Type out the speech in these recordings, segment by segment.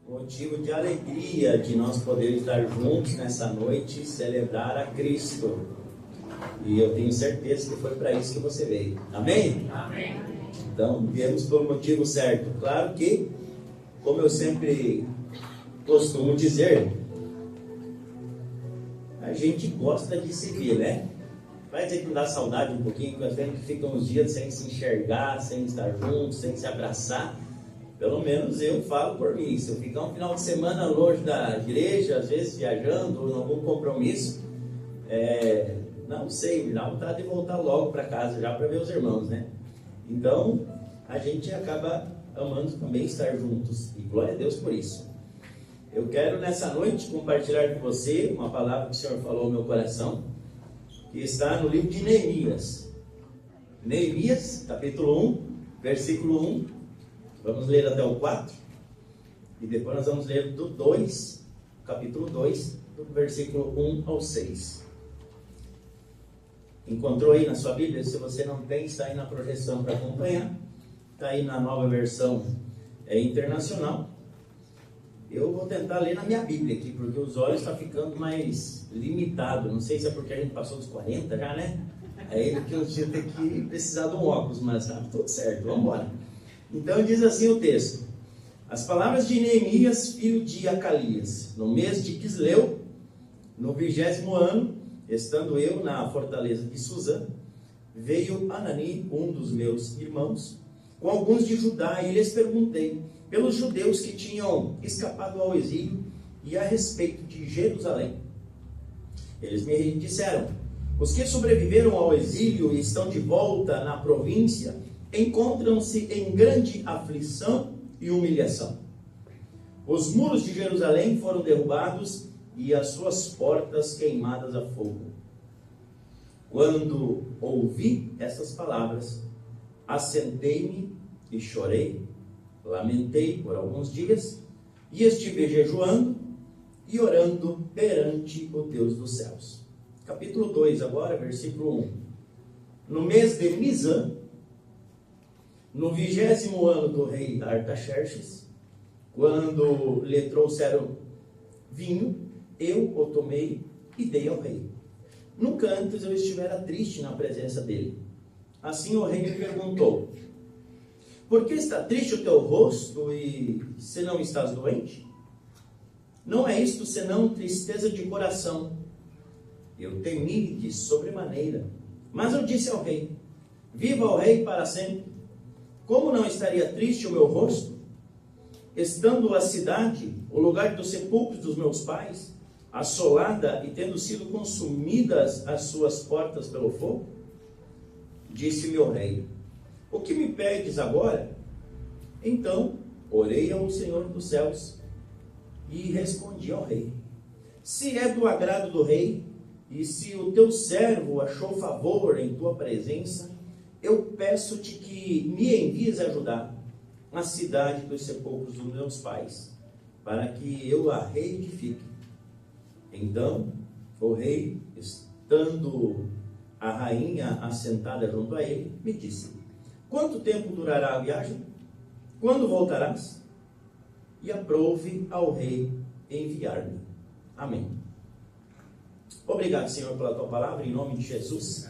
motivo de alegria de nós podermos estar juntos nessa noite e celebrar a Cristo. E eu tenho certeza que foi para isso que você veio. Amém? Amém. Então, viemos pelo motivo certo. Claro que, como eu sempre costumo dizer, a gente gosta de se ver, né? Vai dizer que não dá saudade um pouquinho, porque a gente fica uns dias sem se enxergar, sem estar juntos, sem se abraçar. Pelo menos eu falo por mim. Se eu ficar um final de semana longe da igreja, às vezes viajando ou em algum compromisso, não sei, me dá vontade de voltar logo para casa já para ver os irmãos, né? Então, a gente acaba amando também estar juntos. E glória a Deus por isso. Eu quero nessa noite compartilhar com você uma palavra que o Senhor falou no meu coração, que está no livro de Neemias. Neemias, capítulo 1, versículo 1. Vamos ler até o 4. E depois nós vamos ler do 2, capítulo 2, do versículo 1 ao 6. Encontrou aí na sua Bíblia? Se você não tem, está aí na projeção para acompanhar. Está aí na nova versão internacional. Eu vou tentar ler na minha Bíblia aqui, porque os olhos estão ficando mais limitados. Não sei se é porque a gente passou dos 40 já, né? Aí daqui uns dias tem que precisar de um óculos, mas tá tudo certo, vamos embora. Então diz assim o texto: as palavras de Neemias, filho de Acalias, no mês de Quisleu, no 20º ano, estando eu na fortaleza de Suzã, veio Anani, um dos meus irmãos, com alguns de Judá, e lhes perguntei pelos judeus que tinham escapado ao exílio e a respeito de Jerusalém. Eles me disseram: os que sobreviveram ao exílio e estão de volta na província encontram-se em grande aflição e humilhação. Os muros de Jerusalém foram derrubados e as suas portas queimadas a fogo. Quando ouvi essas palavras, assentei-me e chorei, lamentei por alguns dias, e estive jejuando e orando perante o Deus dos céus. Capítulo 2 agora, versículo 1. No mês de Nisan, no 20º ano do rei Artaxerxes, quando lhe trouxeram vinho, eu o tomei e dei ao rei. Nunca antes eu estivera triste na presença dele. Assim o rei me perguntou: por que está triste o teu rosto e se não estás doente? Não é isto senão tristeza de coração. Eu temi de sobremaneira, mas eu disse ao rei: viva o rei para sempre. Como não estaria triste o meu rosto, estando a cidade, o lugar dos sepulcros dos meus pais, assolada e tendo sido consumidas as suas portas pelo fogo? Disse-me o rei: o que me pedes agora? Então orei ao Senhor dos céus e respondi ao rei: se é do agrado do rei, e se o teu servo achou favor em tua presença, eu peço-te que me envies ajudar a cidade dos sepulcros dos meus pais, para que eu a reedifique. Então o rei, estando a rainha assentada junto a ele, me disse: quanto tempo durará a viagem? Quando voltarás? E aprouve ao rei enviar-me. Amém. Obrigado, Senhor, pela tua palavra, em nome de Jesus.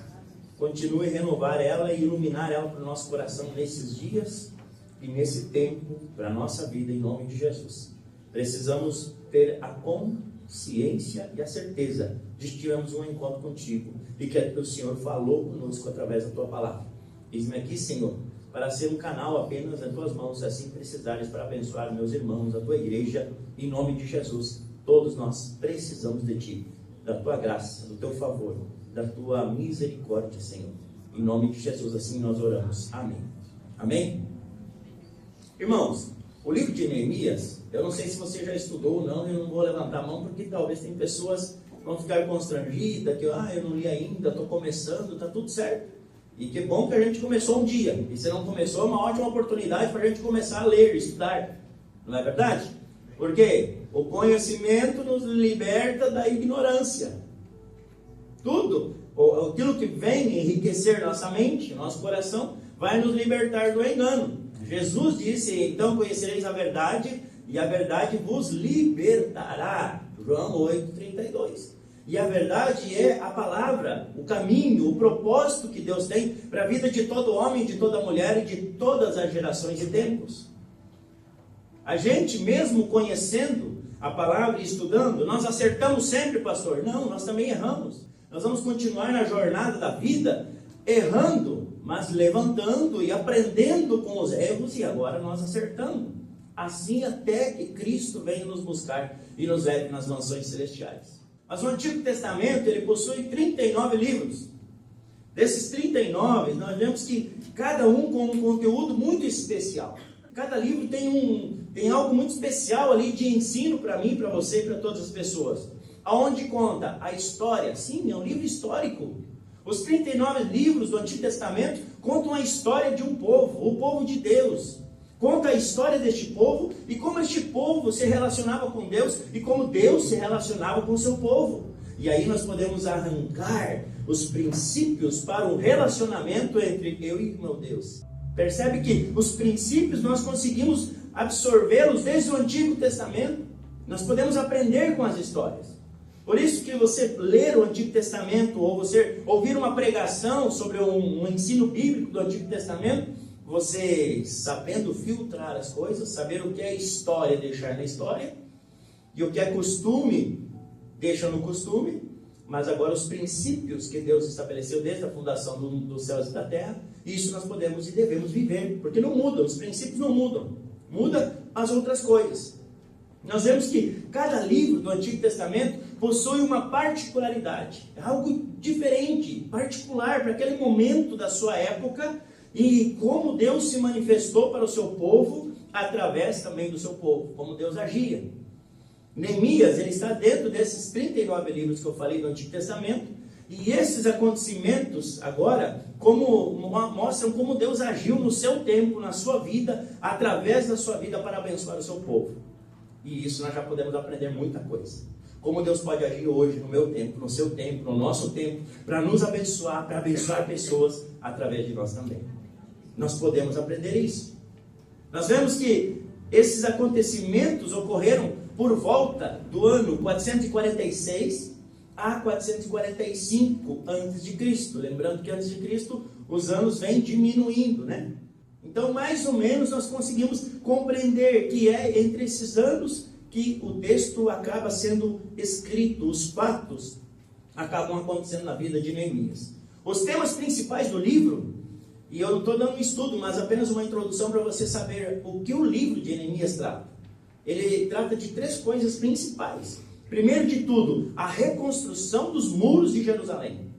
Continue a renovar ela e iluminar ela para o nosso coração nesses dias e nesse tempo, para a nossa vida, em nome de Jesus. Precisamos ter a consciência e a certeza de que tivemos um encontro contigo e que o Senhor falou conosco através da tua palavra. Eis-me aqui, Senhor, para ser um canal apenas nas tuas mãos, assim precisares, para abençoar meus irmãos, a tua igreja, em nome de Jesus. Todos nós precisamos de ti, da tua graça, do teu favor, da tua misericórdia, Senhor. Em nome de Jesus, assim nós oramos. Amém. Amém? Irmãos, o livro de Neemias, eu não sei se você já estudou ou não, eu não vou levantar a mão, porque talvez tem pessoas que vão ficar constrangidas, que eu não li ainda, estou começando, está tudo certo. E que bom que a gente começou um dia. E se não começou, é uma ótima oportunidade para a gente começar a ler, estudar. Não é verdade? Porque o conhecimento nos liberta da ignorância. Tudo, aquilo que vem enriquecer nossa mente, nosso coração, vai nos libertar do engano. Jesus disse: então conhecereis a verdade, e a verdade vos libertará. João 8:32. E a verdade é a palavra, o caminho, o propósito que Deus tem para a vida de todo homem, de toda mulher e de todas as gerações e tempos. A gente, mesmo conhecendo a palavra e estudando, nós acertamos sempre, pastor? Não, nós também erramos. Nós vamos continuar na jornada da vida errando, mas levantando e aprendendo com os erros, e agora nós acertando. Assim até que Cristo venha nos buscar e nos leve nas mansões celestiais. Mas o Antigo Testamento, ele possui 39 livros. Desses 39, nós vemos que cada um com um conteúdo muito especial. Cada livro tem algo muito especial ali de ensino para mim, para você e para todas as pessoas. Aonde conta a história. Sim, é um livro histórico. Os 39 livros do Antigo Testamento contam a história de um povo, o povo de Deus. Conta a história deste povo e como este povo se relacionava com Deus e como Deus se relacionava com o seu povo. E aí nós podemos arrancar os princípios para um relacionamento entre eu e meu Deus. Percebe que os princípios nós conseguimos absorvê-los desde o Antigo Testamento. Nós podemos aprender com as histórias. Por isso que você ler o Antigo Testamento ou você ouvir uma pregação sobre um ensino bíblico do Antigo Testamento, você sabendo filtrar as coisas, saber o que é história, deixar na história, e o que é costume, deixa no costume, mas agora os princípios que Deus estabeleceu desde a fundação dos céus e da terra, isso nós podemos e devemos viver, porque não mudam, os princípios não mudam, muda as outras coisas. Nós vemos que cada livro do Antigo Testamento possui uma particularidade, é algo diferente, particular para aquele momento da sua época, e como Deus se manifestou para o seu povo, através também do seu povo, como Deus agia. Neemias, ele está dentro desses 39 livros que eu falei do Antigo Testamento, e esses acontecimentos agora mostram como Deus agiu no seu tempo, na sua vida, através da sua vida para abençoar o seu povo. E isso nós já podemos aprender muita coisa. Como Deus pode agir hoje, no meu tempo, no seu tempo, no nosso tempo, para nos abençoar, para abençoar pessoas através de nós também. Nós podemos aprender isso. Nós vemos que esses acontecimentos ocorreram por volta do ano 446 a 445 a.C. Lembrando que antes de Cristo os anos vêm diminuindo, né? Então, mais ou menos, nós conseguimos compreender que é entre esses anos que o texto acaba sendo escrito, os fatos acabam acontecendo na vida de Neemias. Os temas principais do livro, e eu não estou dando um estudo, mas apenas uma introdução para você saber o que o livro de Neemias trata. Ele trata de 3 coisas principais. Primeiro de tudo, a reconstrução dos muros de Jerusalém.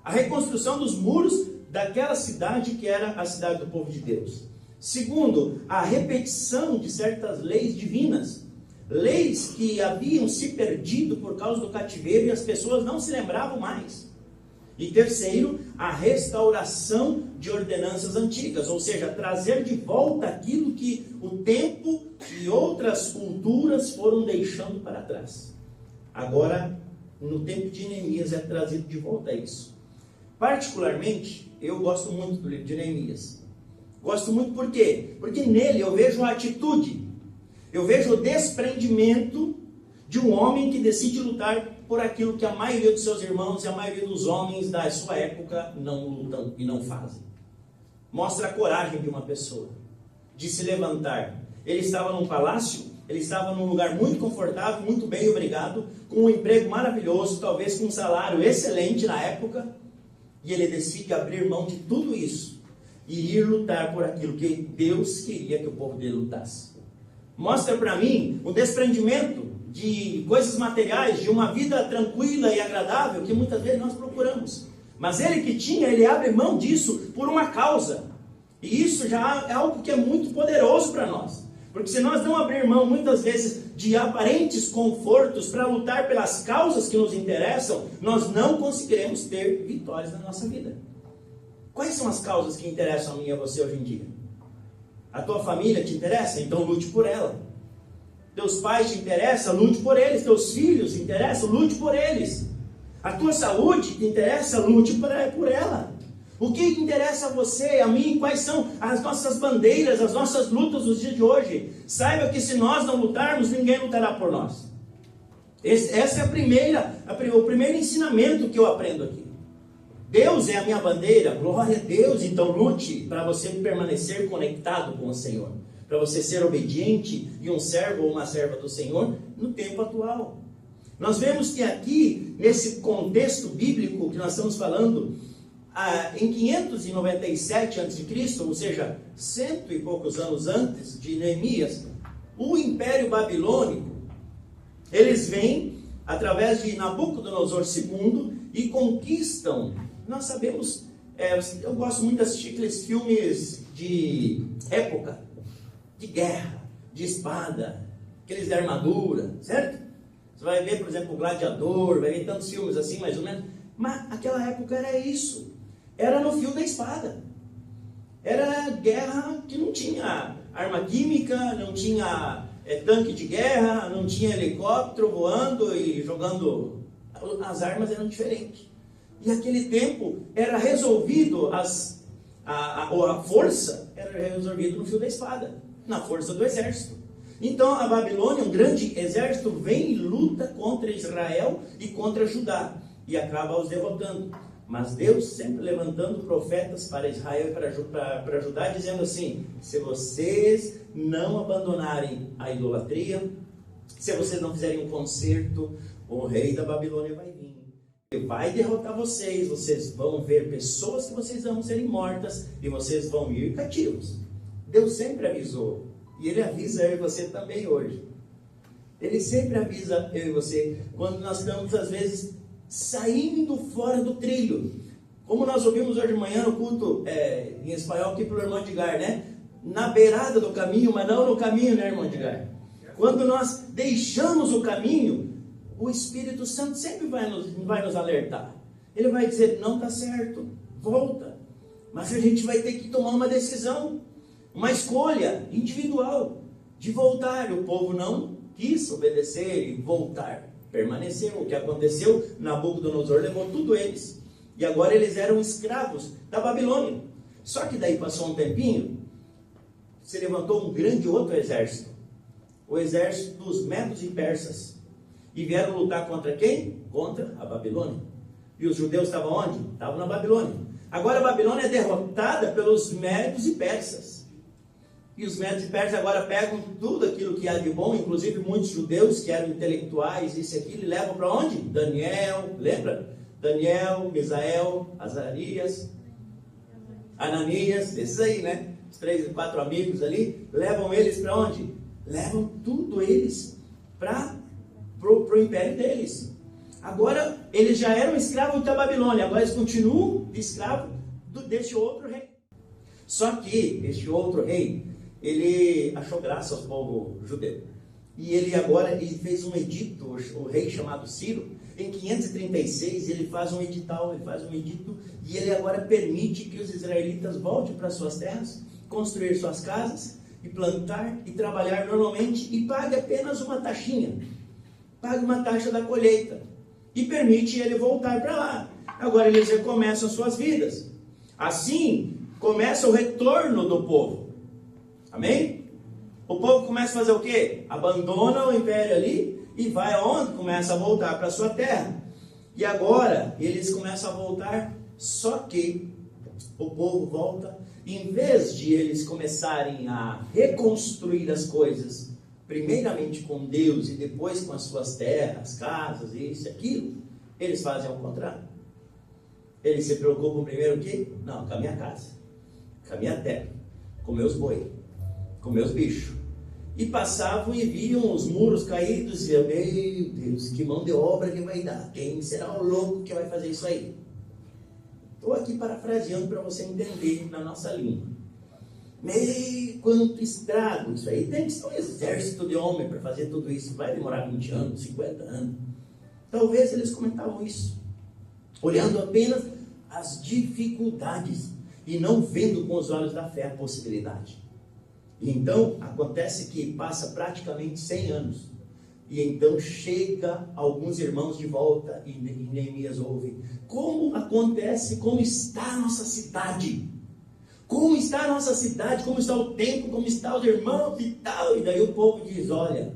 A reconstrução dos muros daquela cidade que era a cidade do povo de Deus. Segundo, a repetição de certas leis divinas. Leis que haviam se perdido por causa do cativeiro e as pessoas não se lembravam mais. E terceiro, a restauração de ordenanças antigas, ou seja, trazer de volta aquilo que o tempo e outras culturas foram deixando para trás. Agora, no tempo de Neemias é trazido de volta isso. Particularmente, eu gosto muito do livro de Neemias. Gosto muito por quê? Porque nele eu vejo a atitude, eu vejo o desprendimento de um homem que decide lutar por aquilo que a maioria dos seus irmãos e a maioria dos homens da sua época não lutam e não fazem. Mostra a coragem de uma pessoa, de se levantar. Ele estava num palácio, ele estava num lugar muito confortável, muito bem, obrigado, com um emprego maravilhoso, talvez com um salário excelente na época, e ele decide abrir mão de tudo isso e ir lutar por aquilo que Deus queria que o povo dele lutasse. Mostra para mim o desprendimento de coisas materiais, de uma vida tranquila e agradável que muitas vezes nós procuramos. Mas ele que tinha, ele abre mão disso por uma causa. E isso já é algo que é muito poderoso para nós. Porque se nós não abrir mão muitas vezes de aparentes confortos para lutar pelas causas que nos interessam, nós não conseguiremos ter vitórias na nossa vida. Quais são as causas que interessam a mim e a você hoje em dia? A tua família te interessa? Então lute por ela. Teus pais te interessam? Lute por eles. Teus filhos te interessam? Lute por eles. A tua saúde te interessa? Lute por ela. O que interessa a você e a mim? Quais são as nossas bandeiras, as nossas lutas dos dias de hoje? Saiba que se nós não lutarmos, ninguém lutará por nós. Essa é o primeiro ensinamento que eu aprendo aqui. Deus é a minha bandeira, glória a Deus. Então lute para você permanecer conectado com o Senhor, para você ser obediente e um servo ou uma serva do Senhor no tempo atual. Nós vemos que aqui, nesse contexto bíblico que nós estamos falando, em 597 a.C., ou seja, 100 e poucos anos antes de Neemias, o Império Babilônico, eles vêm através de Nabucodonosor II e conquistam. Nós sabemos, eu gosto muito de assistir aqueles filmes de época, de guerra, de espada, aqueles de armadura, certo? Você vai ver, por exemplo, o Gladiador, vai ver tantos filmes assim, mais ou menos. Mas aquela época era isso. Era no fio da espada. Era guerra que não tinha arma química, não tinha tanque de guerra, não tinha helicóptero voando e jogando. As armas eram diferentes. E aquele tempo era resolvido, a força era resolvida no fio da espada, na força do exército. Então a Babilônia, um grande exército, vem e luta contra Israel e contra Judá e acaba os derrotando. Mas Deus sempre levantando profetas para Israel e para Judá, dizendo assim: se vocês não abandonarem a idolatria, se vocês não fizerem um concerto, o rei da Babilônia vai vir. Ele vai derrotar vocês, vocês vão ver pessoas que vocês amam serem mortas e vocês vão ir cativos. Deus sempre avisou. E Ele avisa eu e você também hoje. Ele sempre avisa eu e você quando nós estamos, às vezes, saindo fora do trilho. Como nós ouvimos hoje de manhã no culto em espanhol aqui pelo irmão Edgar, né? Na beirada do caminho, mas não no caminho, né, irmão Edgar? Quando nós deixamos o caminho, o Espírito Santo sempre vai nos alertar. Ele vai dizer: não está certo, volta. Mas a gente vai ter que tomar uma decisão, uma escolha individual de voltar. O povo não quis obedecer e voltar, permaneceu. O que aconteceu? Nabucodonosor levou tudo eles, e agora eles eram escravos da Babilônia. Só que daí passou um tempinho, se levantou um grande outro exército, o exército dos medos e persas, e vieram lutar contra quem? Contra a Babilônia. E os judeus estavam onde? Estavam na Babilônia. Agora a Babilônia é derrotada pelos medos e persas. E os medos e persas agora pegam tudo aquilo que há de bom, inclusive muitos judeus que eram intelectuais, isso e aquilo, e levam para onde? Daniel, lembra? Daniel, Misael, Azarias, Ananias, esses aí, né? Os 3 e 4 amigos ali, levam eles para onde? Levam tudo eles para o império deles. Agora, eles já eram escravos da Babilônia, agora eles continuam escravos deste outro rei. Só que este outro rei, ele achou graça ao povo judeu. E ele fez um edito, o rei chamado Ciro, em 536, ele faz um edito, e ele agora permite que os israelitas voltem para suas terras, construir suas casas, e plantar, e trabalhar normalmente, e pague apenas uma taxinha. Pague uma taxa da colheita e permite ele voltar para lá. Agora eles recomeçam suas vidas. Assim, começa o retorno do povo. Amém? O povo começa a fazer o quê? Abandona o império ali e vai aonde? Começa a voltar para sua terra. E agora eles começam a voltar, só que o povo volta, em vez de eles começarem a reconstruir as coisas, primeiramente com Deus e depois com as suas terras, casas, isso e aquilo, eles fazem ao contrário. Eles se preocupam primeiro o quê? Não, com a minha casa, com a minha terra, com meus boi, com meus bichos. E passavam e viam os muros caídos e diziam: meu Deus, que mão de obra que vai dar? Quem será o louco que vai fazer isso aí? Estou aqui parafraseando para você entender na nossa língua. Meu, quanto estrago isso aí. Tem que ser um exército de homem para fazer tudo isso. Vai demorar 20 anos, 50 anos. Talvez eles comentavam isso, olhando apenas as dificuldades e não vendo com os olhos da fé a possibilidade. Então, acontece que passa praticamente 100 anos. E então chega alguns irmãos de volta e Neemias ouve. Como acontece, como está a nossa cidade? Como está a nossa cidade? Como está o templo? Como estão os irmãos e tal? E daí o povo diz, olha,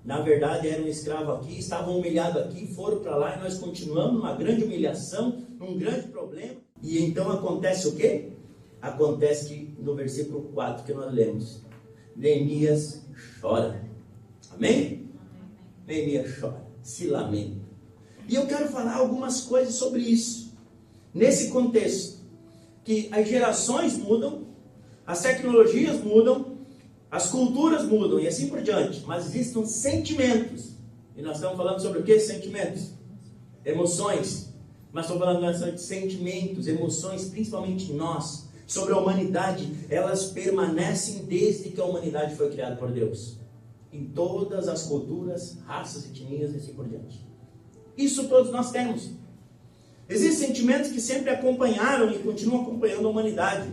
na verdade era um escravo aqui, estavam humilhados aqui, foram para lá e nós continuamos numa grande humilhação, num grande problema. E então acontece o quê? Acontece que no versículo 4 que nós lemos, Neemias chora. Amém? Neemias chora, se lamenta. E eu quero falar algumas coisas sobre isso. Nesse contexto, que as gerações mudam, as tecnologias mudam, as culturas mudam e assim por diante. Mas existem sentimentos. E nós estamos falando sobre o que? Sentimentos. Emoções. Mas estamos falando de sentimentos, emoções, principalmente nós. Sobre a humanidade, elas permanecem desde que a humanidade foi criada por Deus. Em todas as culturas, raças, etnias e assim por diante. Isso todos nós temos. Existem sentimentos que sempre acompanharam e continuam acompanhando a humanidade.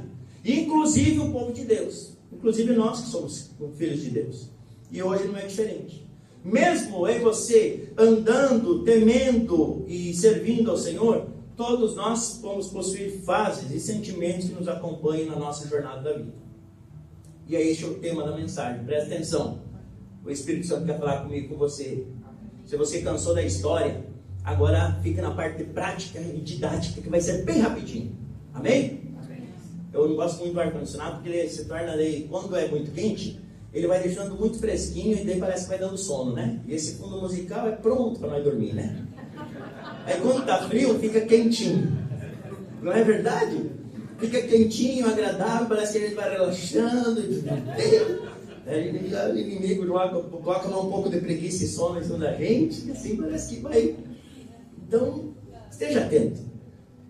Inclusive o povo de Deus. Inclusive nós que somos filhos de Deus. E hoje não é diferente. Mesmo eu e você andando, temendo e servindo ao Senhor, todos nós vamos possuir fases e sentimentos que nos acompanham na nossa jornada da vida. E é este o tema da mensagem. Presta atenção. O Espírito Santo quer falar comigo, com você. Se você cansou da história, agora fica na parte prática e didática, que vai ser bem rapidinho. Amém? Amém. Eu não gosto muito do ar-condicionado, porque ele se torna, quando é muito quente, ele vai deixando muito fresquinho e daí parece que vai dando sono, né? E esse fundo musical é pronto para nós dormir, né? Aí quando está frio, fica quentinho. Não é verdade? Fica quentinho, agradável, parece que a gente vai relaxando. O inimigo coloca um pouco de preguiça e sono em cima da gente, e assim parece que vai. Então, esteja atento.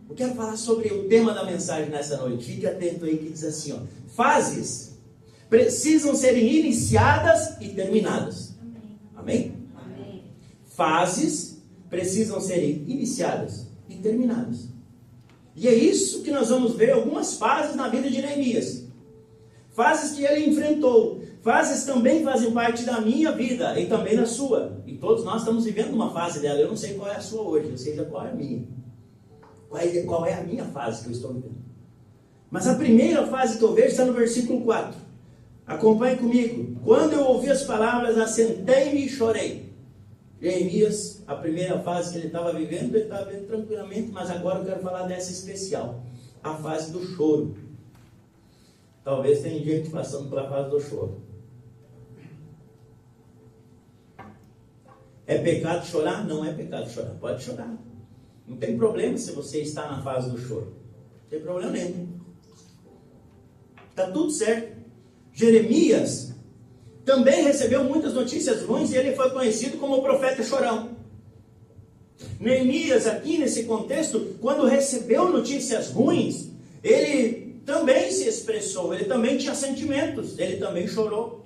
Eu quero falar sobre o tema da mensagem nessa noite. Fique atento aí que diz assim, ó. Fases precisam ser iniciadas e terminadas. Amém? Amém? Fases precisam ser iniciadas e terminadas. E é isso que nós vamos ver algumas fases na vida de Neemias. Fases que ele enfrentou. Fases também fazem parte da minha vida e também da sua. E todos nós estamos vivendo uma fase dela. Eu não sei qual é a sua hoje, eu sei qual é a minha. Qual é a minha fase que eu estou vivendo. Mas a primeira fase que eu vejo está no versículo 4. Acompanhe comigo. Quando eu ouvi as palavras, assentei-me e chorei. Neemias, a primeira fase que ele estava vivendo, ele estava vivendo tranquilamente, mas agora eu quero falar dessa especial. A fase do choro. Talvez tenha gente passando pela fase do choro. É pecado chorar? Não é pecado chorar. Pode chorar. Não tem problema se você está na fase do choro. Não tem problema nenhum. Está tudo certo. Jeremias também recebeu muitas notícias ruins e ele foi conhecido como o profeta chorão. Neemias, aqui nesse contexto, quando recebeu notícias ruins, ele também se expressou, ele também tinha sentimentos, ele também chorou.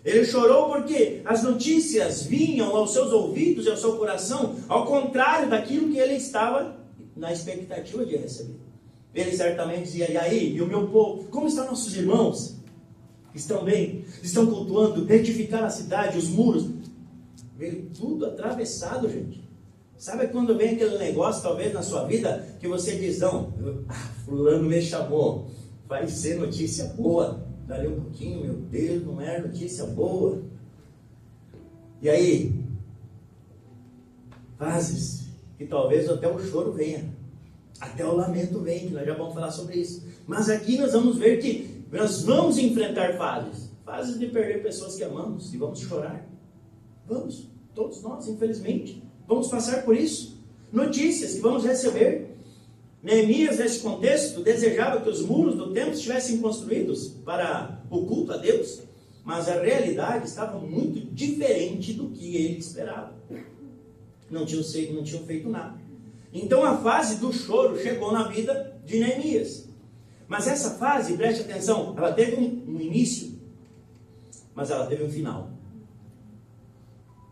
Ele chorou porque as notícias vinham aos seus ouvidos e ao seu coração, ao contrário daquilo que ele estava na expectativa de receber. Ele certamente dizia, e aí, e o meu povo, como estão nossos irmãos? Estão bem? Estão cultuando, edificaram a cidade, os muros. Veio tudo atravessado, gente. Sabe quando vem aquele negócio, talvez, na sua vida, que você diz, não, fulano me chamou, vai ser notícia boa. Dali um pouquinho, meu Deus, não é notícia boa. E aí, fases que talvez até o choro venha, até o lamento venha, que nós já vamos falar sobre isso. Mas aqui nós vamos ver que nós vamos enfrentar fases de perder pessoas que amamos, e vamos chorar. Vamos, todos nós, infelizmente, vamos passar por isso. Notícias que vamos receber. Neemias, nesse contexto, desejava que os muros do templo estivessem construídos para o culto a Deus, mas a realidade estava muito diferente do que ele esperava. Não tinham feito nada. Então a fase do choro chegou na vida de Neemias. Mas essa fase, preste atenção, ela teve um início, mas ela teve um final.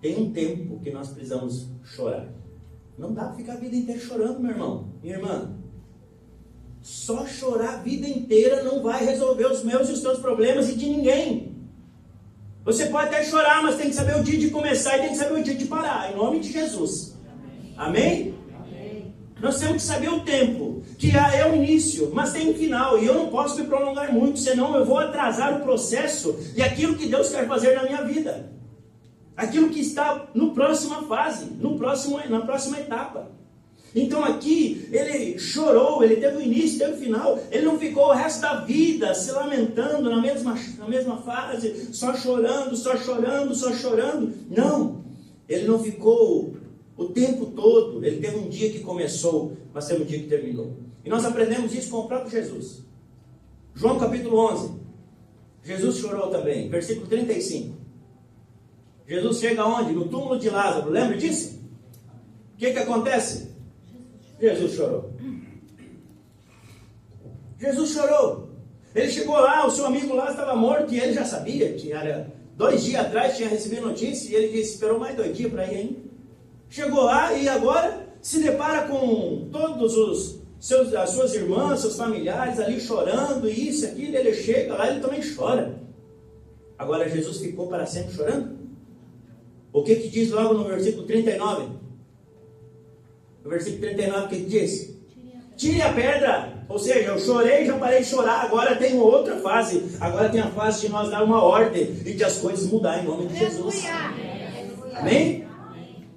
Tem um tempo que nós precisamos chorar. Não dá para ficar a vida inteira chorando, meu irmão, minha irmã. Só chorar a vida inteira não vai resolver os meus e os teus problemas e de ninguém. Você pode até chorar, mas tem que saber o dia de começar e tem que saber o dia de parar, em nome de Jesus. Amém? Amém. Nós temos que saber o tempo, que é o início, mas tem um final, e eu não posso me prolongar muito, senão eu vou atrasar o processo e aquilo que Deus quer fazer na minha vida. Aquilo que está na próxima fase, na próxima etapa. Então aqui, ele chorou, ele teve o início, teve o final, ele não ficou o resto da vida se lamentando na mesma fase, só chorando, só chorando, só chorando. Não, ele não ficou o tempo todo, ele teve um dia que começou, mas teve um dia que terminou. E nós aprendemos isso com o próprio Jesus. João capítulo 11, Jesus chorou também, versículo 35. Jesus chega onde? No túmulo de Lázaro, lembra disso? O que acontece? Jesus chorou. Jesus chorou. Ele chegou lá, o seu amigo lá estava morto e ele já sabia que era 2 dias atrás, tinha recebido notícia e ele disse, esperou mais 2 dias para ir ainda. Chegou lá e agora se depara com todos as suas irmãs, seus familiares ali chorando, isso, aquilo, ele chega lá, ele também chora. Agora Jesus ficou para sempre chorando? O que diz logo no versículo 39? No versículo 39, o que diz? Tire a pedra. Ou seja, eu chorei, já parei de chorar, agora tem outra fase. Agora tem a fase de nós dar uma ordem e de as coisas mudar em nome de Jesus. Amém?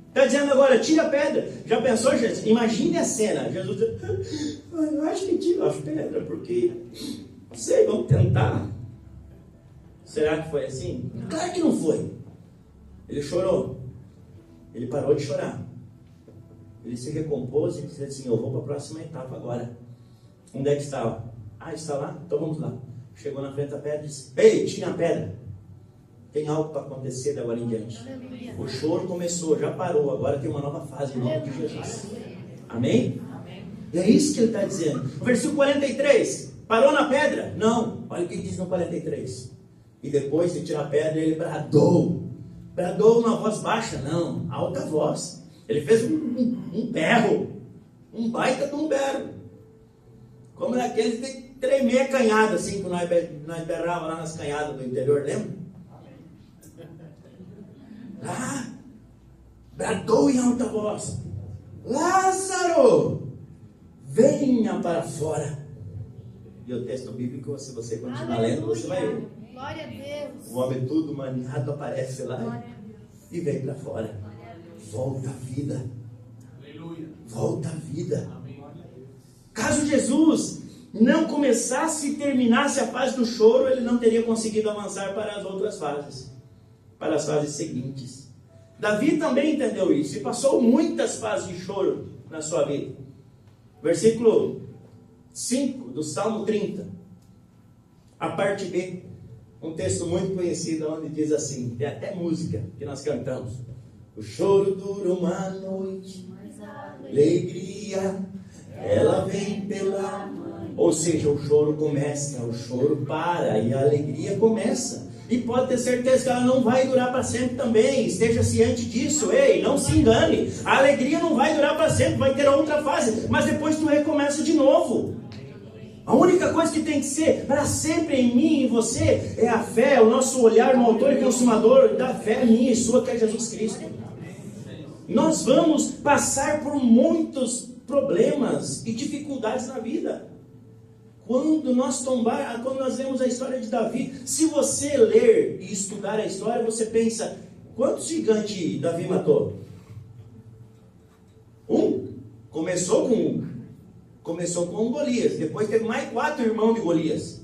Está dizendo agora, tira a pedra. Já pensou, Jesus? Imagine a cena. Jesus diz, eu acho que tira a pedra, porque, não sei, vamos tentar. Será que foi assim? Claro que não foi. Ele chorou. Ele parou de chorar. Ele se recompôs e disse assim, eu vou para a próxima etapa agora. Onde é que estava? Ah, está lá? Então vamos lá. Chegou na frente da pedra e disse, ei, tira a pedra. Tem algo para acontecer de agora em diante. O choro começou, já parou. Agora tem uma nova fase em nome de Jesus. Amém? E é isso que ele está dizendo. O versículo 43. Parou na pedra? Não. Olha o que diz no 43. E depois de tirar a pedra, ele bradou. Bradou numa voz baixa? Não, alta voz. Ele fez um berro. Um baita de um berro. Como daqueles de tremer a canhada, assim, que nós berrávamos lá nas canhadas do interior, lembra? Lá, bradou em alta voz, Lázaro, venha para fora. E o texto bíblico, se você continuar lendo, você vai ver. Glória a Deus. O homem tudo maniado aparece lá e vem para fora. Volta à vida. Volta à vida. Caso Jesus não começasse e terminasse a fase do choro, ele não teria conseguido avançar para as outras fases, para as fases seguintes. Davi também entendeu isso e passou muitas fases de choro na sua vida. Versículo 5 do Salmo 30, a parte B, um texto muito conhecido onde diz assim, tem até música que nós cantamos: o choro dura uma noite, alegria ela vem pela manhã. Ou seja, o choro começa, o choro para e a alegria começa. E pode ter certeza que ela não vai durar para sempre também. Esteja ciente disso. Ei, não se engane. A alegria não vai durar para sempre, vai ter outra fase. Mas depois tu recomeça de novo. A única coisa que tem que ser para sempre em mim e em você é a fé, o nosso olhar no autor e consumador da fé minha e sua, que é Jesus Cristo. Nós vamos passar por muitos problemas e dificuldades na vida. Quando nós vemos a história de Davi, se você ler e estudar a história, você pensa, quantos gigantes Davi matou? Começou com Golias, depois teve mais 4 irmãos de Golias.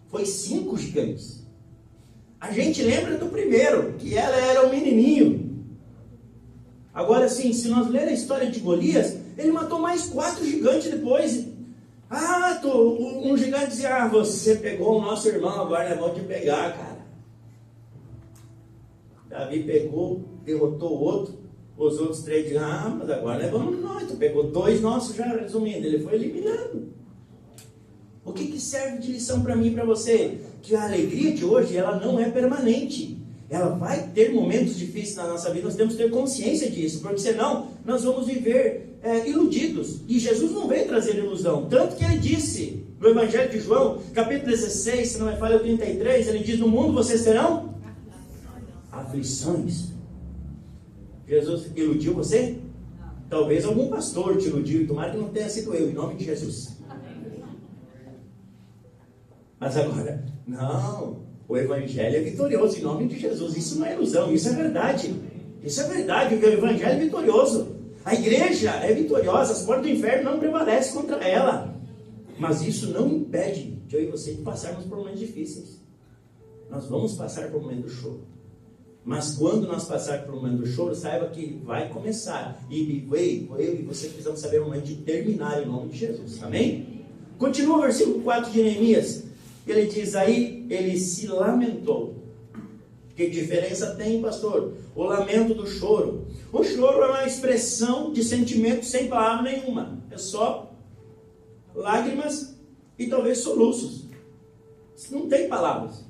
Foi 5 gigantes. A gente lembra do primeiro, que ela era um menininho. Agora sim, se nós ler a história de Golias, ele matou mais 4 gigantes depois. Um gigante dizia, você pegou o nosso irmão, agora nós vamos te pegar, cara. Davi pegou, derrotou o outro, os outros 3 diziam, mas agora nós vamos nós. Tu pegou 2 nossos, já resumindo, ele foi eliminado. O que serve de lição para mim e para você? Que a alegria de hoje, ela não é permanente. Ela vai ter momentos difíceis na nossa vida, nós temos que ter consciência disso, porque senão nós vamos viver iludidos. E Jesus não veio trazer ilusão. Tanto que ele disse no Evangelho de João, capítulo 16, se não me falha, 33, ele diz, no mundo vocês terão aflições. Jesus iludiu você? Talvez algum pastor te iludiu, e tomara que não tenha sido eu, em nome de Jesus. Mas agora, não, o Evangelho é vitorioso, em nome de Jesus. Isso não é ilusão, isso é verdade. Isso é verdade, o Evangelho é vitorioso. A igreja é vitoriosa, as portas do inferno não prevalecem contra ela. Mas isso não impede de eu e você de passarmos por momentos difíceis. Nós vamos passar por um momento do choro. Mas quando nós passarmos por um momento do choro, saiba que vai começar. E eu e você precisamos saber o momento de terminar em nome de Jesus. Amém? Continua o versículo 4 de Neemias. Ele diz aí, ele se lamentou. Que diferença tem, pastor? O lamento do choro. O choro é uma expressão de sentimento sem palavra nenhuma. É só lágrimas e talvez soluços. Não tem palavras.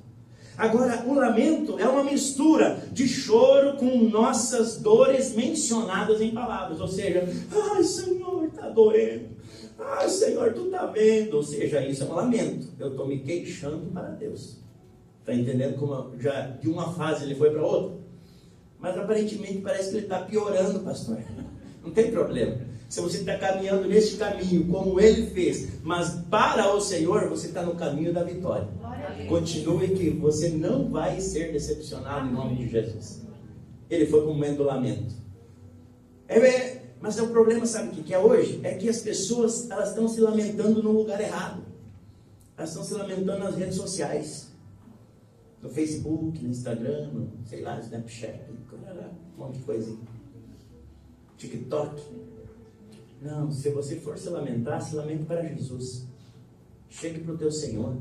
Agora, o lamento é uma mistura de choro com nossas dores mencionadas em palavras. Ou seja, ai Senhor, está doendo. Ai Senhor, tu está vendo. Ou seja, isso é um lamento. Eu estou me queixando para Deus. Está entendendo como já de uma fase ele foi para outra? Mas aparentemente parece que ele está piorando, pastor. Não tem problema. Se você está caminhando neste caminho como ele fez, mas para o Senhor, você está no caminho da vitória. Continue que você não vai ser decepcionado em nome de Jesus. Ele foi para o momento do lamento. Mas o problema, sabe o que é hoje? É que as pessoas elas estão se lamentando no lugar errado. Elas estão se lamentando nas redes sociais. No Facebook, no Instagram, no, sei lá, no Snapchat, um monte de coisa. TikTok. Não, se você for se lamentar, se lamente para Jesus. Chegue para o teu Senhor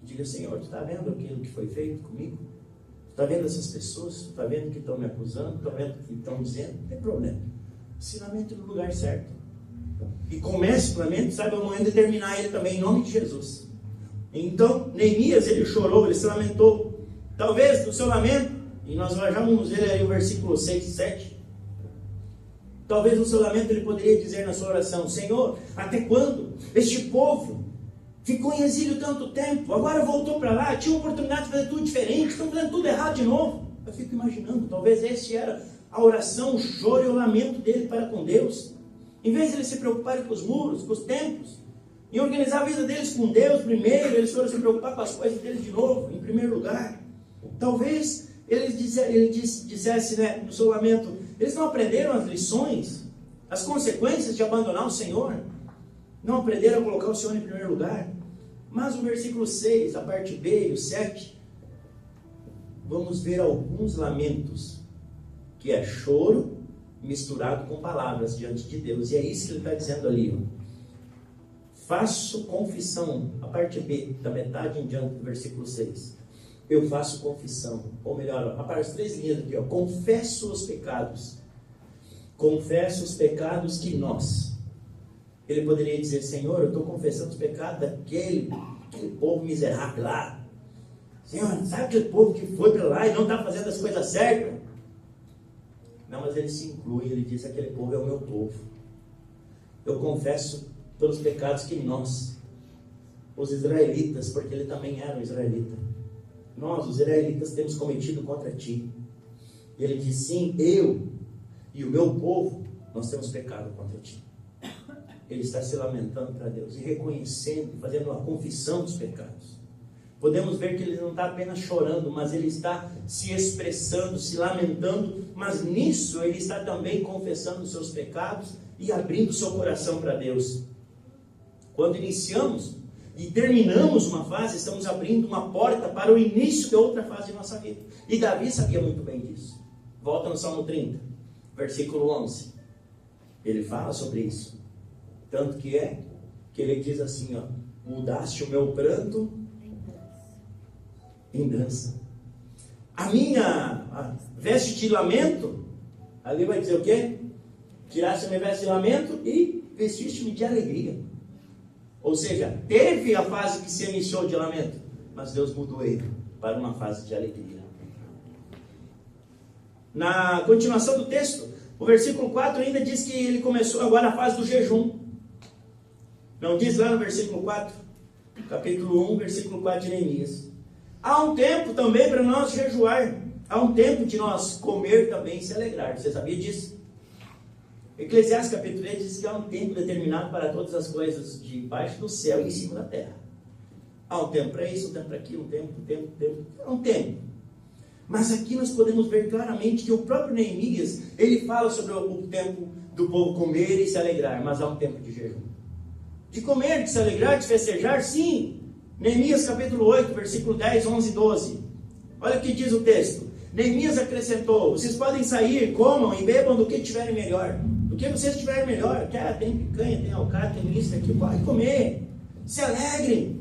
e diga, Senhor, tu está vendo aquilo que foi feito comigo? Tu está vendo essas pessoas? Tu está vendo que estão me acusando? Tu está vendo que estão dizendo? Não tem problema. Se lamente no lugar certo. E comece o lamento, sabe, o momento de terminar ele também, em nome de Jesus. Então, Neemias, ele chorou, ele se lamentou. Talvez no seu lamento, e nós já vamos ver aí o versículo 6 e 7. Talvez no seu lamento ele poderia dizer na sua oração, Senhor, até quando este povo ficou em exílio tanto tempo, agora voltou para lá, tinha oportunidade de fazer tudo diferente, estão fazendo tudo errado de novo. Eu fico imaginando, talvez esse era a oração, o choro e o lamento dele para com Deus. Em vez de eles se preocuparem com os muros, com os templos, e organizar a vida deles com Deus primeiro, eles foram se preocupar com as coisas deles de novo, em primeiro lugar. Talvez ele dissesse, né, no seu lamento, eles não aprenderam as lições, as consequências de abandonar o Senhor, não aprenderam a colocar o Senhor em primeiro lugar. Mas o versículo 6, a parte B e o 7, vamos ver alguns lamentos, que é choro misturado com palavras diante de Deus, e é isso que ele está dizendo ali, ó. Faço confissão, a parte B, da metade em diante do versículo 6. Eu faço confissão, ou melhor, as 3 linhas aqui, ó. Confesso os pecados. Confesso os pecados que nós. Ele poderia dizer, Senhor, eu estou confessando os pecados daquele povo miserável lá. Senhor, sabe aquele povo que foi para lá e não está fazendo as coisas certas? Não, mas ele se inclui, ele diz, aquele povo é o meu povo. Eu confesso pelos pecados que nós, os israelitas, porque ele também era um israelita, nós, os israelitas, temos cometido contra ti. E ele diz, sim, eu e o meu povo, nós temos pecado contra ti. Ele está se lamentando para Deus, e reconhecendo, fazendo uma confissão dos pecados. Podemos ver que ele não está apenas chorando, mas ele está se expressando, se lamentando, mas nisso ele está também confessando os seus pecados e abrindo seu coração para Deus. Quando iniciamos e terminamos uma fase, estamos abrindo uma porta para o início de outra fase de nossa vida. E Davi sabia muito bem disso. Volta no Salmo 30, versículo 11. Ele fala sobre isso. Tanto que ele diz assim, ó, mudaste o meu pranto em dança. A minha veste de lamento, ali vai dizer o quê? Tiraste a minha veste de lamento e vestiste-me de alegria. Ou seja, teve a fase que se iniciou de lamento, mas Deus mudou ele para uma fase de alegria. Na continuação do texto, o versículo 4 ainda diz que ele começou agora a fase do jejum. Não diz lá no versículo 4? Capítulo 1, versículo 4 de Neemias. Há um tempo também para nós jejuar. há um tempo de nós comer também e se alegrar. Você sabia disso? Eclesiastes capítulo 3 diz que há um tempo determinado para todas as coisas debaixo do céu e em cima da terra. Há um tempo para isso, um tempo para aquilo, um tempo. Há um tempo. Mas aqui nós podemos ver claramente que o próprio Neemias, ele fala sobre o tempo do povo comer e se alegrar, mas há um tempo de jejum. De comer, de se alegrar, de festejar, sim. Neemias capítulo 8, versículo 10, 11 e 12. Olha o que diz o texto. Neemias acrescentou: vocês podem sair, comam e bebam do que tiverem melhor. Do que vocês tiverem melhor. Tem picanha, tem alcatra, tem isso, aqui, pode comer. Se alegrem.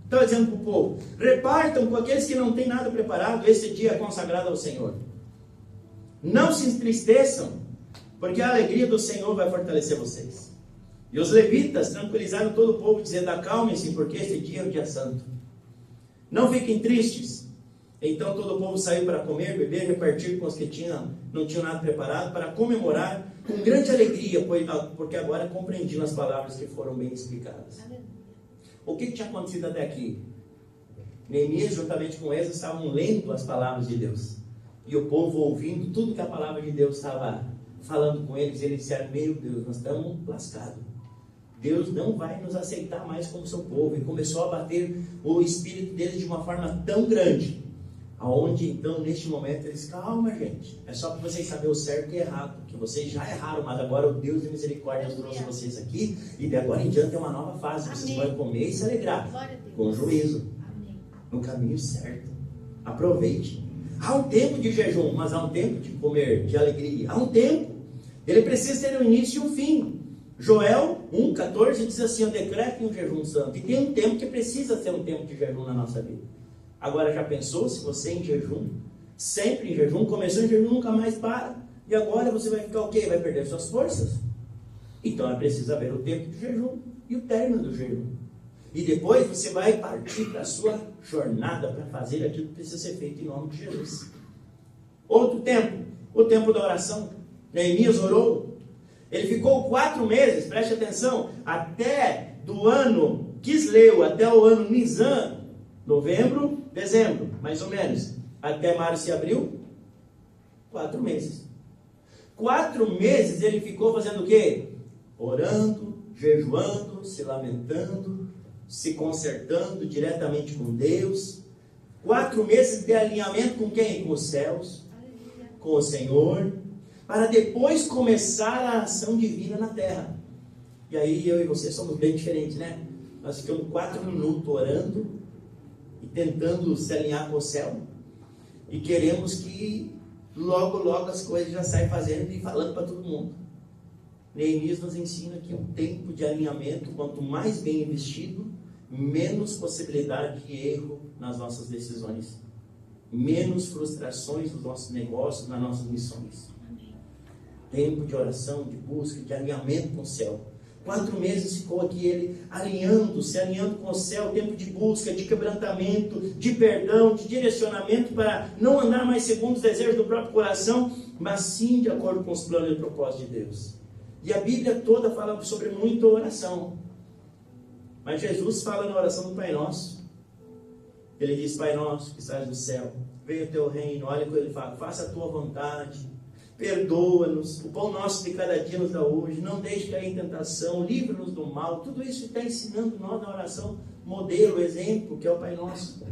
Estava dizendo para o povo: repartam com aqueles que não têm nada preparado, esse dia é consagrado ao Senhor. Não se entristeçam, porque a alegria do Senhor vai fortalecer vocês. E os levitas tranquilizaram todo o povo, dizendo: acalmem-se, porque esse dia é o dia santo. Não fiquem tristes. Então todo o povo saiu para comer, beber, repartir com os que não tinham nada preparado, para comemorar com grande alegria, porque agora compreendiam as palavras que foram bem explicadas. O que tinha acontecido até aqui? Neemias, juntamente com Esdras, estavam lendo as palavras de Deus. E o povo ouvindo tudo que a palavra de Deus estava falando com eles. Eles disseram: meu Deus, nós estamos lascados. Deus não vai nos aceitar mais como seu povo. E começou a bater o espírito deles de uma forma tão grande, aonde então, neste momento, eles: calma, gente, é só para vocês saberem o certo e errado, que vocês já erraram, mas agora o Deus de misericórdia trouxe vocês aqui, e de agora em diante é uma nova fase. Vocês podem comer e se alegrar, com juízo, no caminho certo. Aproveite. Há um tempo de jejum, mas há um tempo de comer, de alegria. Há um tempo. Ele precisa ter um início e um fim. Joel 1,14 diz assim: eu decreto um jejum santo. E tem um tempo que precisa ser um tempo de jejum na nossa vida. Agora, já pensou se você em jejum, sempre em jejum, começou em jejum, nunca mais para, e agora você vai ficar o quê? Vai perder suas forças? Então é preciso haver o tempo de jejum e o término do jejum. E depois você vai partir para a sua jornada para fazer aquilo que precisa ser feito em nome de Jesus. Outro tempo, o tempo da oração. Neemias orou. Ele ficou 4 meses, preste atenção, até do ano Quisleu, até o ano Nisan, novembro, dezembro, mais ou menos, até março e abril, 4 meses. 4 meses ele ficou fazendo o quê? Orando, jejuando, se lamentando, se consertando diretamente com Deus. 4 meses de alinhamento com quem? Com os céus, com o Senhor, para depois começar a ação divina na terra. E aí eu e você somos bem diferentes, né? Nós ficamos 4 minutos orando e tentando se alinhar com o céu, e queremos que logo as coisas já saem fazendo e falando para todo mundo. Neemias nos ensina que um tempo de alinhamento, quanto mais bem investido, menos possibilidade de erro nas nossas decisões, menos frustrações nos nossos negócios, nas nossas missões. Tempo de oração, de busca, de alinhamento com o céu. 4 meses ficou aqui ele se alinhando com o céu, tempo de busca, de quebrantamento, de perdão, de direcionamento, para não andar mais segundo os desejos do próprio coração, mas sim de acordo com os planos e propósitos de Deus. E a Bíblia toda fala sobre muita oração. Mas Jesus fala na oração do Pai Nosso. Ele diz: Pai Nosso que estás no céu, venha o teu reino. Olha o que ele fala: faça a tua vontade. Perdoa-nos, o pão nosso de cada dia nos dá hoje, não deixe cair em tentação, livra-nos do mal. Tudo isso está ensinando nós na oração modelo, exemplo, que é o Pai Nosso.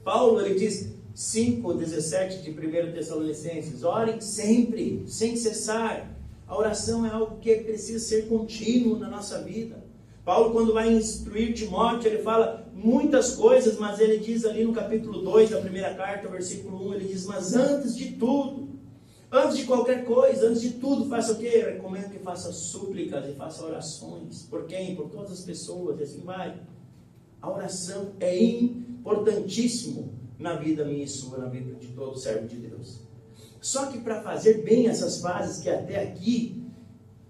Paulo, ele diz 5,17 de 1 Tessalonicenses: orem sempre, sem cessar. A oração é algo que precisa ser contínuo na nossa vida. Paulo, quando vai instruir Timóteo, ele fala muitas coisas, mas ele diz ali no capítulo 2 da primeira carta, versículo 1, ele diz: mas antes de tudo, antes de qualquer coisa, antes de tudo, faça o quê? Eu recomendo que faça súplicas e faça orações. Por quem? Por todas as pessoas, e assim vai. A oração é importantíssimo na vida minha e sua, na vida de todo servo de Deus. Só que para fazer bem essas fases que até aqui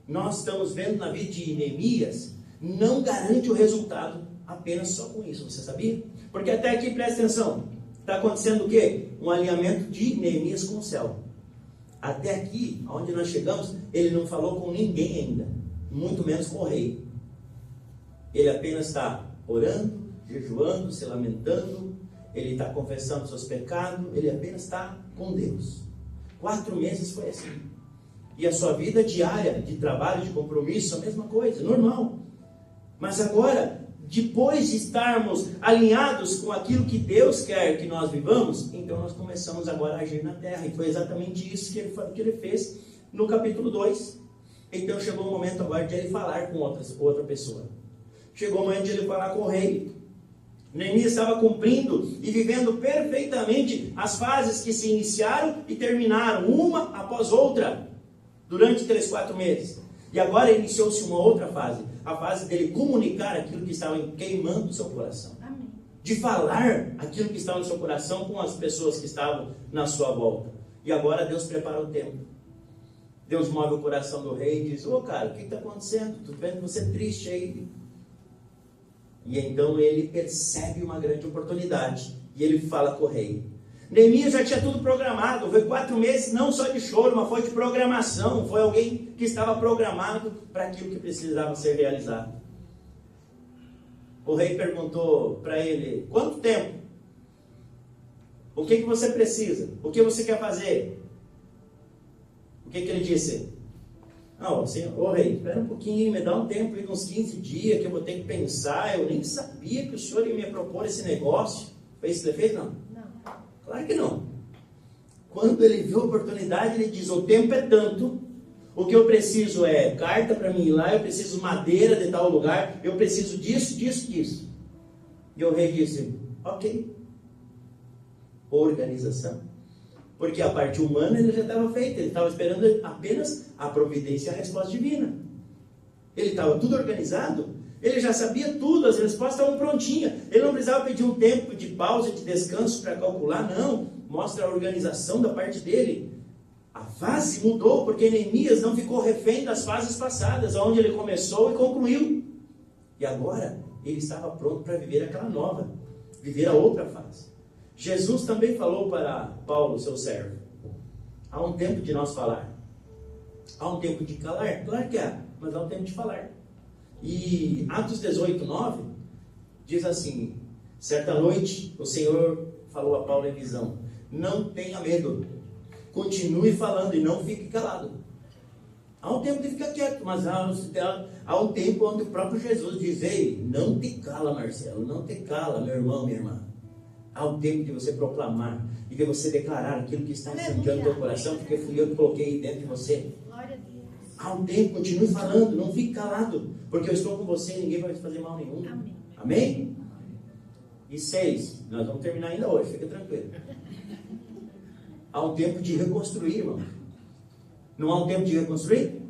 nós estamos vendo na vida de Neemias, não garante o resultado apenas só com isso, você sabia? Porque até aqui, presta atenção, está acontecendo o quê? Um alinhamento de Neemias com o céu. Até aqui, onde nós chegamos, ele não falou com ninguém ainda, muito menos com o rei. Ele apenas está orando, jejuando, se lamentando, ele está confessando seus pecados, ele apenas está com Deus. 4 meses foi assim. E a sua vida diária, de trabalho, de compromisso, a mesma coisa, normal. Mas agora, depois de estarmos alinhados com aquilo que Deus quer que nós vivamos, então nós começamos agora a agir na terra. E foi exatamente isso que ele fez no capítulo 2. Então chegou o momento agora de ele falar com outra pessoa. Chegou o momento de ele falar com o rei. Neemias estava cumprindo e vivendo perfeitamente as fases que se iniciaram e terminaram, uma após outra, durante 3, 4 meses. E agora iniciou-se uma outra fase, a fase dele comunicar aquilo que estava queimando o seu coração. Amém. De falar aquilo que estava no seu coração com as pessoas que estavam na sua volta. E agora Deus prepara o tempo. Deus move o coração do rei e diz: ô cara, o que está acontecendo? Estou vendo você triste aí. E então ele percebe uma grande oportunidade. E ele fala com o rei. Neemias já tinha tudo programado. Foi 4 meses não só de choro, mas foi de programação. Foi alguém que estava programado para aquilo que precisava ser realizado. O rei perguntou para ele: quanto tempo? O que você precisa? O que você quer fazer? O que ele disse? Não, assim, ô rei, espera um pouquinho, me dá um tempo, aí, uns 15 dias, que eu vou ter que pensar. Eu nem sabia que o senhor ia me propor esse negócio. Foi isso que ele fez? Não. Claro que não. Quando ele viu a oportunidade, ele diz: o tempo é tanto, o que eu preciso é carta para mim ir lá, eu preciso madeira de tal lugar, eu preciso disso, disso, disso. E o rei disse: ok. Organização. Porque a parte humana ele já estava feita, ele estava esperando apenas a providência e a resposta divina. Ele estava tudo organizado, ele já sabia tudo, as respostas estavam prontinhas. Ele não precisava pedir um tempo de pausa, de descanso para calcular, não. Mostra a organização da parte dele. A fase mudou, porque Neemias não ficou refém das fases passadas, onde ele começou e concluiu. E agora ele estava pronto para viver aquela nova, viver a outra fase. Jesus também falou para Paulo, seu servo: há um tempo de nós falar, há um tempo de calar. Claro que há, mas há um tempo de falar. E Atos 18, 9 diz assim: certa noite o Senhor falou a Paulo em visão: não tenha medo, continue falando e não fique calado. Há um tempo de ficar quieto, mas há um tempo onde o próprio Jesus diz: ei, não te cala, Marcelo, não te cala, meu irmão, minha irmã. Há um tempo de você proclamar e de você declarar aquilo que está incendiando o teu coração, porque fui eu que coloquei dentro de você. Glória a Deus. Há um tempo, continue falando, não fique calado, porque eu estou com você e ninguém vai te fazer mal nenhum. Amém? Amém? E 6, nós vamos terminar ainda hoje, fica tranquilo. Há um tempo de reconstruir, irmão. Não há um tempo de reconstruir?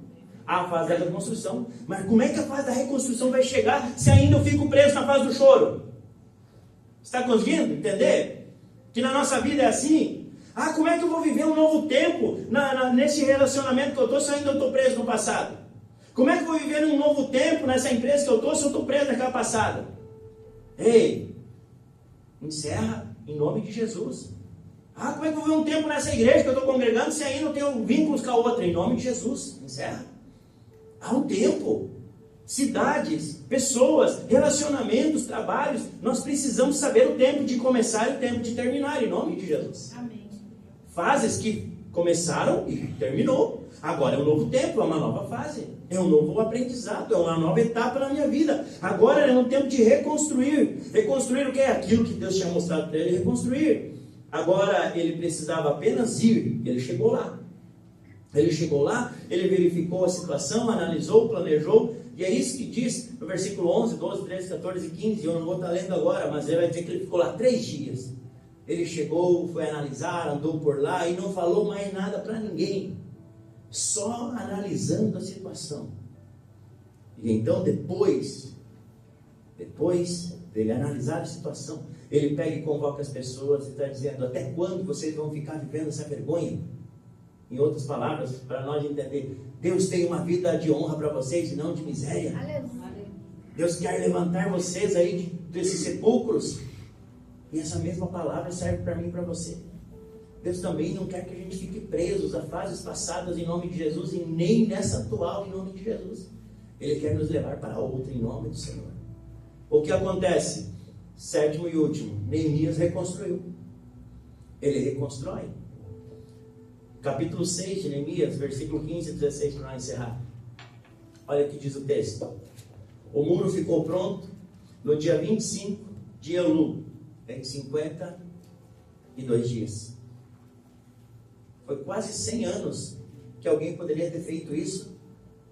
Há a fase da reconstrução. Mas como é que a fase da reconstrução vai chegar se ainda eu fico preso na fase do choro? Está conseguindo entender? Que na nossa vida é assim. Como é que eu vou viver um novo tempo nesse relacionamento que eu estou se eu ainda estou preso no passado? Como é que eu vou viver um novo tempo nessa empresa que eu estou se eu estou preso naquela passada? Ei, encerra em nome de Jesus. Como é que eu vou viver um tempo nessa igreja que eu estou congregando se ainda não tenho vínculos com a outra? Em nome de Jesus, encerra. Há um tempo. Cidades, pessoas, relacionamentos, trabalhos, nós precisamos saber o tempo de começar e o tempo de terminar, em nome de Jesus. Amém. Fases que começaram e terminou. Agora é um novo tempo, é uma nova fase, é um novo aprendizado, é uma nova etapa na minha vida. Agora é um tempo de reconstruir. Reconstruir o que é? Aquilo que Deus tinha mostrado para ele reconstruir. Agora ele precisava apenas ir, ele chegou lá. Ele chegou lá, ele verificou a situação, analisou, planejou. E é isso que diz no versículo 11, 12, 13, 14 e 15. Eu não vou estar lendo agora, mas ele vai dizer que ele ficou lá 3 dias. Ele chegou, foi analisar, andou por lá e não falou mais nada para ninguém. Só analisando a situação. E então depois dele analisar a situação, ele pega e convoca as pessoas e está dizendo: até quando vocês vão ficar vivendo essa vergonha? Em outras palavras, para nós entender, Deus tem uma vida de honra para vocês e não de miséria. Aleluia. Deus quer levantar vocês aí desses sepulcros. E essa mesma palavra serve para mim e para você. Deus também não quer que a gente fique presos a fases passadas em nome de Jesus e nem nessa atual em nome de Jesus. Ele quer nos levar para outra em nome do Senhor. O que acontece? 7º e último, Neemias reconstruiu. Ele reconstrói. capítulo 6 de Neemias, versículo 15 e 16, para nós encerrar. Olha o que diz o texto. O muro ficou pronto no dia 25 de Elul, em 52 dias. Foi quase 100 anos que alguém poderia ter feito isso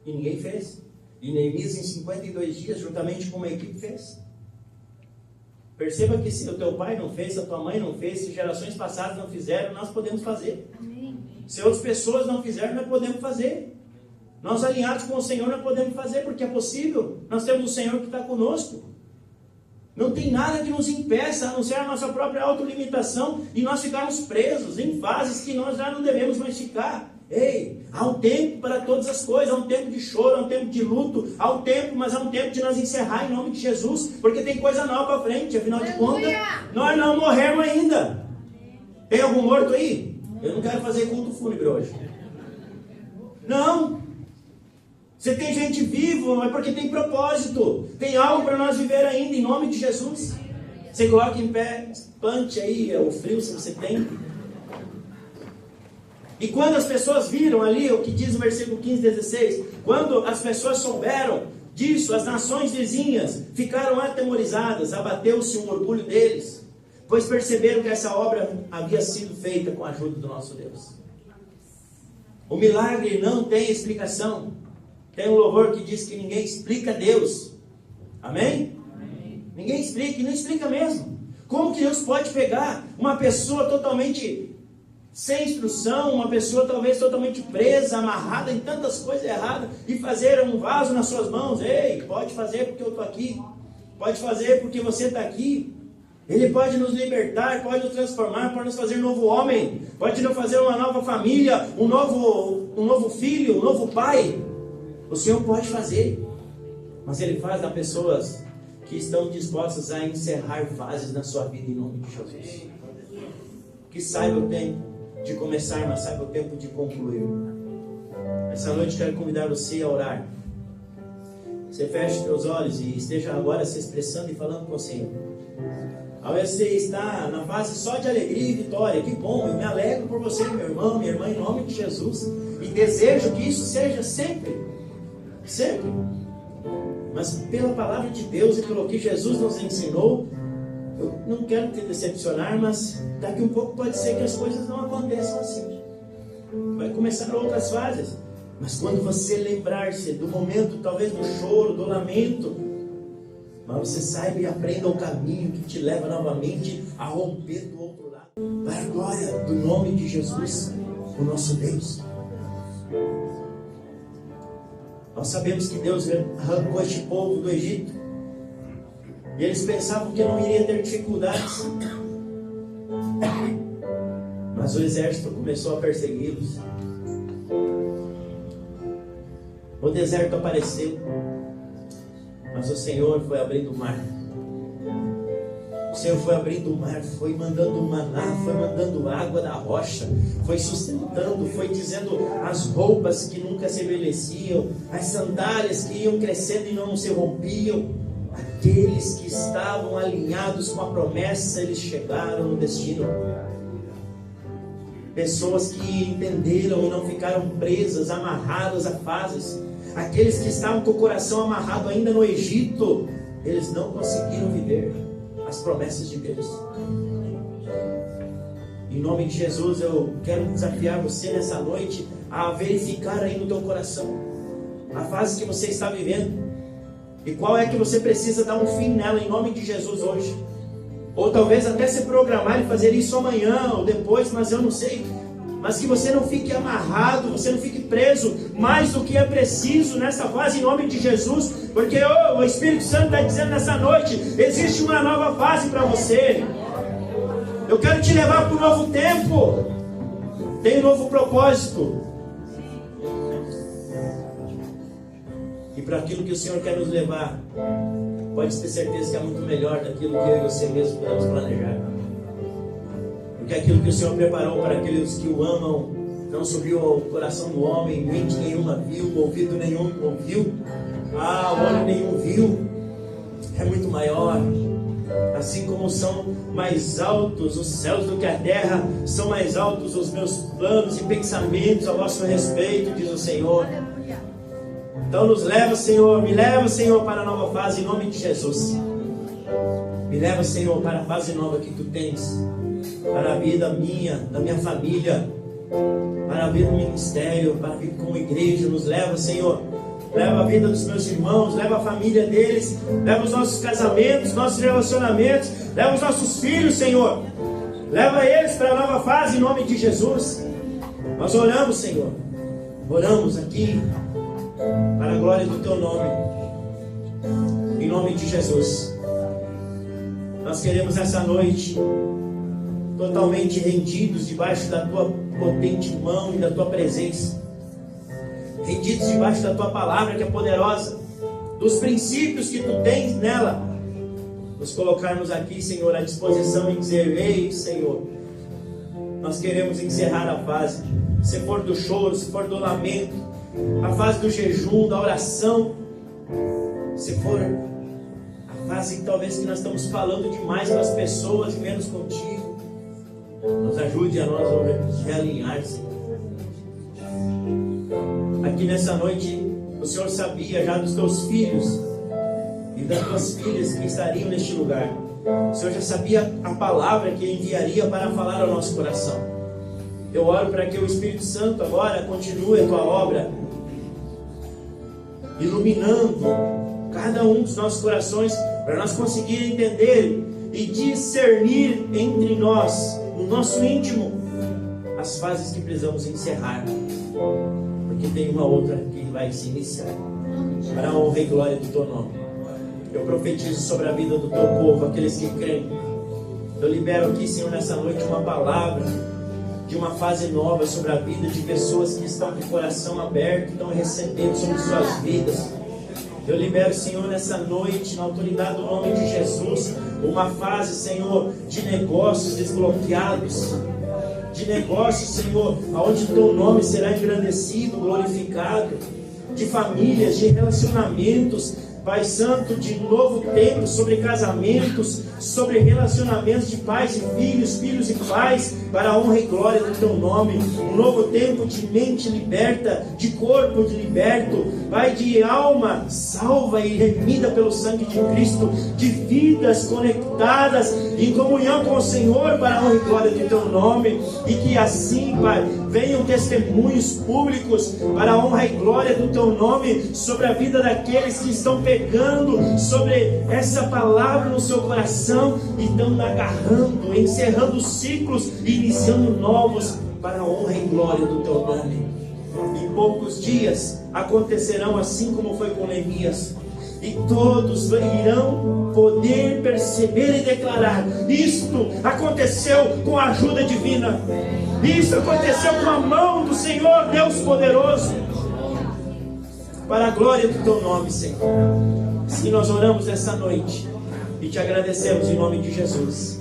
e ninguém fez. E Neemias, em 52 dias, juntamente com uma equipe, fez. Perceba que se o teu pai não fez, se a tua mãe não fez, se gerações passadas não fizeram, nós podemos fazer. Amém. Se outras pessoas não fizeram, nós podemos fazer. Nós alinhados com o Senhor, nós podemos fazer, porque é possível. Nós temos o Senhor que está conosco. Não tem nada que nos impeça, a não ser a nossa própria autolimitação, e nós ficarmos presos em fases que nós já não devemos mais ficar. Ei, há um tempo para todas as coisas, há um tempo de choro, há um tempo de luto, há um tempo, mas há um tempo de nós encerrar em nome de Jesus, porque tem coisa nova para frente, afinal de contas, nós não morremos ainda. Tem algum morto aí? Eu não quero fazer culto fúnebre hoje. Não. Você tem gente viva, é porque tem propósito, tem algo para nós viver ainda, em nome de Jesus. Você coloca em pé, espante aí o frio se você tem. E quando as pessoas viram ali, o que diz o versículo 15 e 16, quando as pessoas souberam disso, as nações vizinhas ficaram atemorizadas, abateu-se um orgulho deles, pois perceberam que essa obra havia sido feita com a ajuda do nosso Deus. O milagre não tem explicação. Tem um louvor que diz que ninguém explica Deus. Amém? Amém. Ninguém explica, e não explica mesmo. Como que Deus pode pegar uma pessoa totalmente sem instrução, uma pessoa talvez totalmente presa, amarrada em tantas coisas erradas, e fazer um vaso nas suas mãos? Ei, pode fazer porque eu estou aqui. Pode fazer porque você está aqui. Ele pode nos libertar, pode nos transformar, pode nos fazer um novo homem, pode nos fazer uma nova família, um novo filho, um novo pai. O Senhor pode fazer, mas Ele faz das pessoas que estão dispostas a encerrar fases na sua vida em nome de Jesus. Que saiba o tempo de começar, mas saiba o tempo de concluir. Essa noite quero convidar você a orar. Você feche seus olhos e esteja agora se expressando e falando com o Senhor. Ao você está na fase só de alegria e vitória, que bom, eu me alegro por você, meu irmão, minha irmã, em nome de Jesus. E desejo que isso seja sempre. Sempre. Mas pela palavra de Deus e pelo que Jesus nos ensinou, eu não quero te decepcionar, mas daqui um pouco pode ser que as coisas não aconteçam assim. Vai começar outras fases. Mas quando você lembrar-se do momento, talvez do choro, do lamento, mas você saiba e aprenda o caminho que te leva novamente a romper do outro lado. Para a glória do nome de Jesus, o nosso Deus. Nós sabemos que Deus arrancou este povo do Egito. E eles pensavam que não iria ter dificuldades. Mas o exército começou a persegui-los. O deserto apareceu. Mas o Senhor foi abrindo o mar. O Senhor foi abrindo o mar, foi mandando maná, foi mandando água da rocha, foi sustentando, foi dizendo as roupas que nunca se envelheciam, as sandálias que iam crescendo e não se rompiam. Aqueles que estavam alinhados com a promessa, eles chegaram no destino. Pessoas que entenderam e não ficaram presas, amarradas a fases. Aqueles que estavam com o coração amarrado ainda no Egito, eles não conseguiram viver as promessas de Deus. Em nome de Jesus, eu quero desafiar você nessa noite a verificar aí no teu coração a fase que você está vivendo e qual é que você precisa dar um fim nela em nome de Jesus hoje. Ou talvez até se programar e fazer isso amanhã ou depois, mas eu não sei. Mas que você não fique amarrado, você não fique preso mais do que é preciso nessa fase em nome de Jesus, porque o Espírito Santo está dizendo nessa noite, existe uma nova fase para você. Eu quero te levar para um novo tempo, tem um novo propósito. E para aquilo que o Senhor quer nos levar, pode ter certeza que é muito melhor daquilo que eu e você mesmo podemos planejar. Porque aquilo que o Senhor preparou para aqueles que o amam não subiu ao coração do homem, mente nenhuma viu, ouvido nenhum ouviu, olho nenhum viu. É muito maior, Assim como são mais altos os céus do que a terra, são mais altos os meus planos e pensamentos a vosso respeito, diz o Senhor. Então nos leva, Senhor, me leva, Senhor, para a nova fase, em nome de Jesus. Me leva, Senhor, para a fase nova que Tu tens, para a vida minha, da minha família, para a vida do ministério, para a vida como igreja. Nos leva, Senhor. Leva a vida dos meus irmãos, leva a família deles, leva os nossos casamentos, nossos relacionamentos, leva os nossos filhos, Senhor. Leva eles para a nova fase, em nome de Jesus. Nós oramos, Senhor. Oramos aqui para a glória do Teu nome, em nome de Jesus. Nós queremos essa noite totalmente rendidos debaixo da Tua potente mão e da Tua presença, rendidos debaixo da Tua palavra que é poderosa, dos princípios que Tu tens nela, nos colocarmos aqui, Senhor, à disposição e dizer: ei, Senhor, nós queremos encerrar a fase, se for do choro, se for do lamento, a fase do jejum, da oração, se for a fase talvez que nós estamos falando demais com as pessoas e menos contigo, nos ajude a nós realinhar, Senhor. Aqui nessa noite, o Senhor sabia já dos Teus filhos e das Tuas filhas que estariam neste lugar. O Senhor já sabia a palavra que enviaria para falar ao nosso coração. Eu oro para que o Espírito Santo agora continue a Tua obra, iluminando cada um dos nossos corações, para nós conseguir entender e discernir entre nós, no nosso íntimo, as fases que precisamos encerrar, porque tem uma outra que vai se iniciar, para a honra e glória do Teu nome. Eu profetizo sobre a vida do Teu povo, aqueles que creem. Eu libero aqui, Senhor, nessa noite uma palavra de uma fase nova sobre a vida de pessoas que estão com o coração aberto, estão recebendo sobre suas vidas. Eu libero, Senhor, nessa noite, na autoridade do nome de Jesus, uma fase, Senhor, de negócios desbloqueados, de negócios, Senhor, onde o Teu nome será engrandecido, glorificado, de famílias, de relacionamentos, Pai Santo, de novo tempo sobre casamentos, sobre relacionamentos de pais e filhos, filhos e pais, para a honra e glória do Teu nome. Um novo tempo de mente liberta, de corpo liberto, Pai, de alma salva e remida pelo sangue de Cristo, de vidas conectadas em comunhão com o Senhor, para a honra e glória do Teu nome. E que assim, Pai, venham testemunhos públicos para a honra e glória do Teu nome sobre a vida daqueles que estão pegando sobre essa palavra no seu coração e estão agarrando, encerrando ciclos e iniciando novos para a honra e glória do Teu nome. Em poucos dias acontecerão assim como foi com Neemias, e todos irão poder perceber e declarar: isto aconteceu com a ajuda divina, isso aconteceu com a mão do Senhor Deus poderoso, para a glória do Teu nome, Senhor. Assim nós oramos essa noite e Te agradecemos em nome de Jesus.